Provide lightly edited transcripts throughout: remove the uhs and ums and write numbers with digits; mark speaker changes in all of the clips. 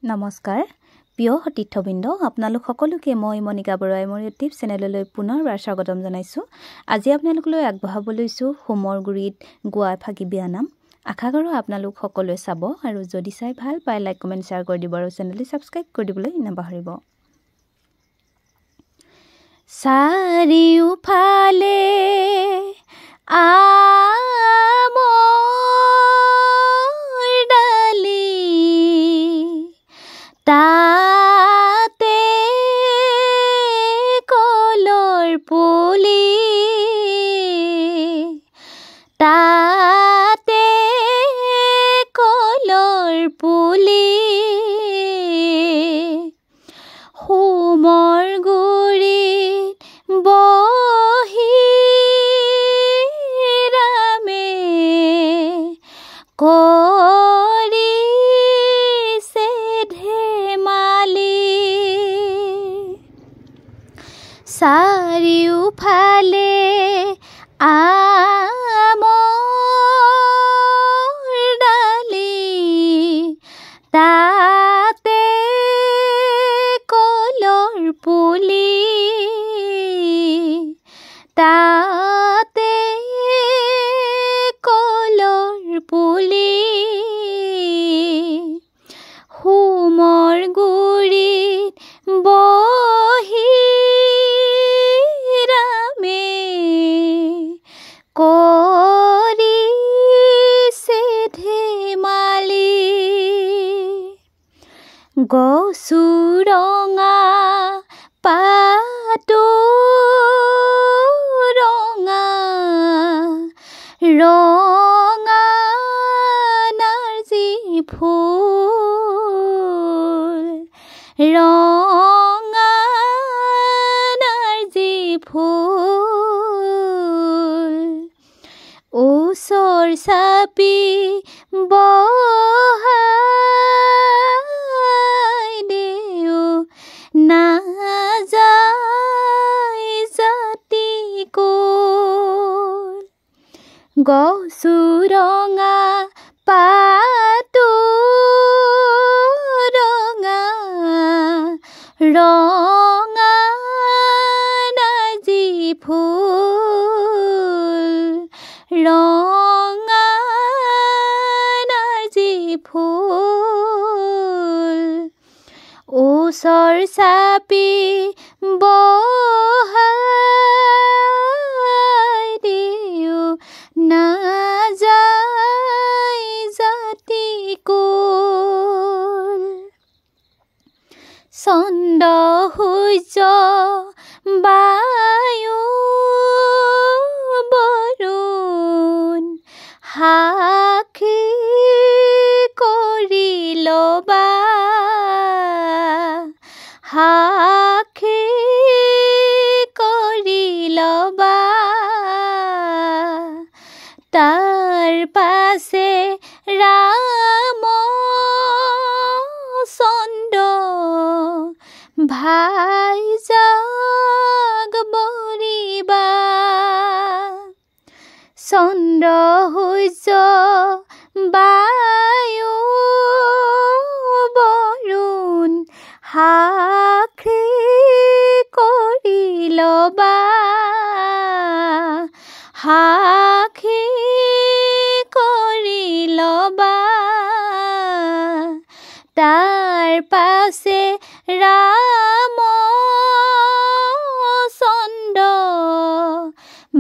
Speaker 1: নমস্কাৰ প্ৰিয় সতীৰ্থবৃন্দ আপোনালোক সকলোকে মই মনিকা বৰুৱাই মোৰ ইউটিউব চেনেললৈ পুনৰবাৰ স্বাগতম জনাইছোঁ। আজি আপোনালোকলৈ আগবঢ়াব লৈছোঁ হোমৰ গুৰিত গোৱা এফাকি বিয়ানাম। আশা কৰোঁ আপোনালোক সকলোৱে চাব আৰু যদি চাই ভাল পায় লাইক কমেণ্ট শ্বেয়াৰ কৰি দিব আৰু চেনেলটি ছাবস্ক্ৰাইব কৰি দিবলৈ নাপাহৰিব। চাৰিওফালে তাতে কলৰ পুলি, তাতে কলৰ পুলি, হোমৰ গুৰিত বহি ৰামে চাৰিওফালে আমৰ ডালি, তাতে কলৰ পুলি, তাতে কলৰ পুলি, হোমৰ গুৰিত বহি গছু ৰঙা পাতো ৰঙা, ৰঙা নাৰ্জী ফুল, ৰঙা নাৰ্জী ফুল, ওচৰ চাপি গছু ৰঙা পাতো ৰঙা, ৰঙা নাৰ্জী ফুল, ৰঙা নাৰ্জী ফুল, ওচৰ চাপি চন্দ্ৰ সূৰ্য বায়ু বৰুণ সাক্ষী কৰি ল'বা, সাক্ষী কৰি ল'বা, তাৰ পাছে ৰামচন্দ্ৰ ভাই জাগ বৰিবা, চন্দ্ৰ সূৰ্য বায়ু বৰুণ সাক্ষী কৰি ল'বা, সাক্ষী কৰি ল'বা, তাৰ পাছে ৰামচন্দ্ৰ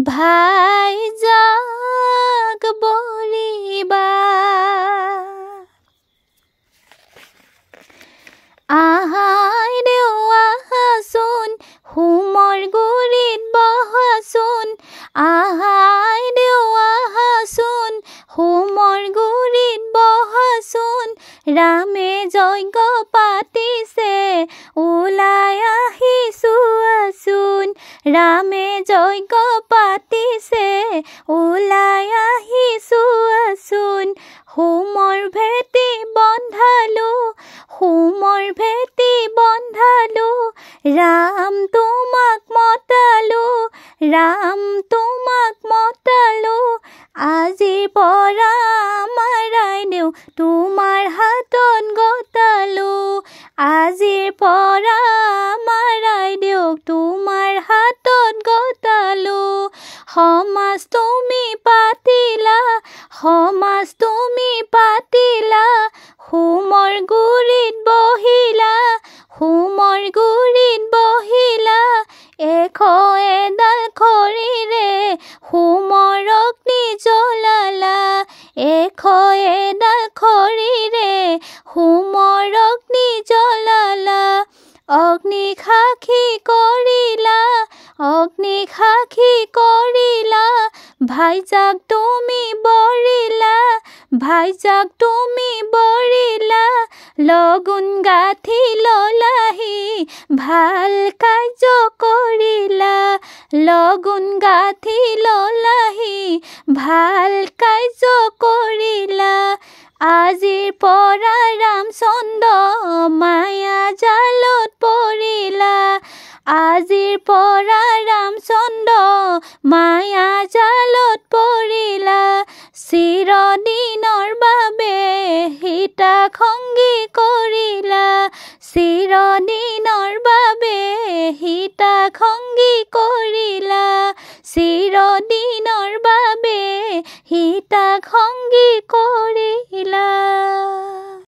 Speaker 1: ভাই জাগ বৰিবা। আহাই দেও আহাচোন হোমৰ গুৰিত বহাচোন, আহাই দেও আহাচোন হোমৰ গুৰিত বহাচোন, ৰামে যজ্ঞ পাতিছে ওলাই আহিছোঁ আচোন, ৰামে যজ্ঞ পাতিছে ওলাই আহিছোঁ আচোন, হোমৰ ভেটি বন্ধালো, হোমৰ ভেটি বন্ধালো, ৰাম তোমাক মতালো, ৰাম তোমাক মতালো, আজিৰ পৰা আমাৰ তোমাৰ হাতত গতালো, আজিৰ পৰা মাৰাই দিয়ক তোমাৰ হাতত গতালো সমাজ তুমি পাতিলা হোমৰ গুৰিত বহিলা এশ এডাল খৰিৰে হোমৰ অগ্নি জ্বলালা এশ এডাল খৰিৰে হোমৰ অগ্নি জ্বলালা অগ্নি সাক্ষী কৰিলা ভাইজাক তুমি বৰিলা লগুণ গাঁঠি ললাহি ভাল কাৰ্য কৰিলা লগুণ গাঁঠি ললাহি ভাল কাৰ্য কৰিলা আজিৰ পৰা ৰামচন্দ্ৰ মায়া জালত পৰিলা আজিৰ পৰা ৰামচন্দ্ৰ মায়া জালত পৰিলা চিৰদিনৰ বাবে সীতাক সংগী কৰিলা চিৰদিনৰ বাবে সীতাক সংগী কৰিলা চিৰদিনৰ বাবে সীতাক সংগী